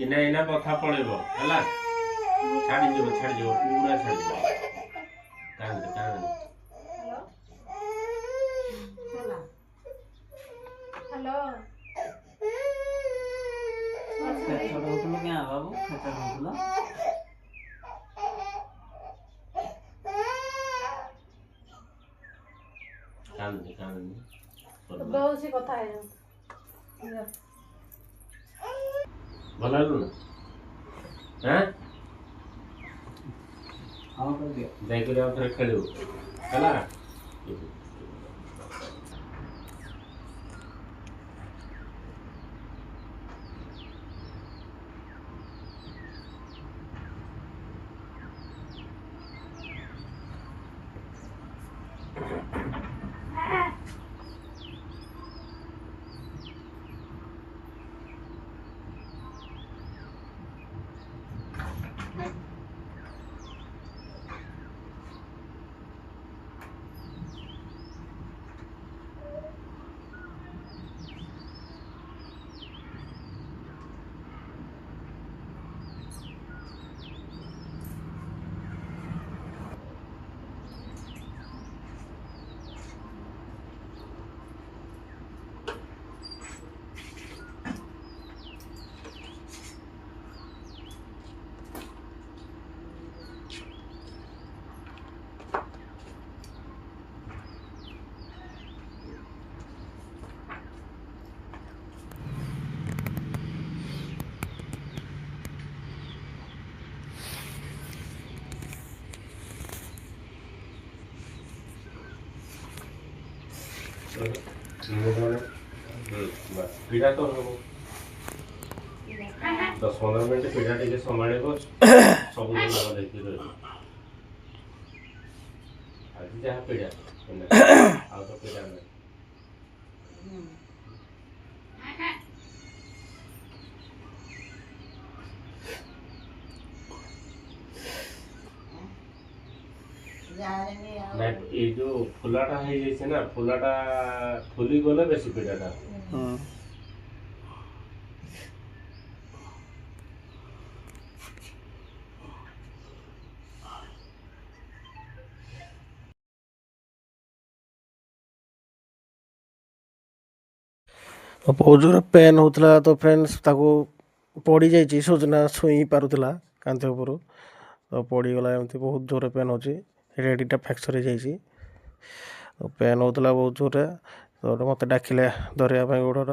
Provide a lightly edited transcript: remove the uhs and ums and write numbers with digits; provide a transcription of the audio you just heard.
इना इना कथा पड़ेबो हला छाड़ी जो पूरा छाड़ी जो कान हेलो ଖେଚଡ଼ ହଉଥିଲୁ କିଆଁ ବାବୁ ଖେଚଡ଼ ହଉଥିଲ कान दौसी कथा है भला लु ना हैं ହଁ କରିଦିଅ ଯାଇକରି ଆଉ ଥରେ ଖେଳିବୁ ହେଲା पीड़ा तो हम 10-15 मिनट पीड़ा टे संभाल सब दिन देखी रही आज जहाँ पीड़ा आ तो पीड़ा नहीं ये जो फुलाटा है जैसे ना फुलाटा फुली गले बेसी पीड़ाटा बहुत जोर पेन होता तो फ्रेंड्स ताको पड़ जाइए सोजना छुई पारुला कांथ उपरू तो पड़गला एमती बहुत जोर पेन हो रेडीटा फ्रैक्चर हो जाइए पेन होता बहुत जोर तो मत डाकिले धरिया गोड़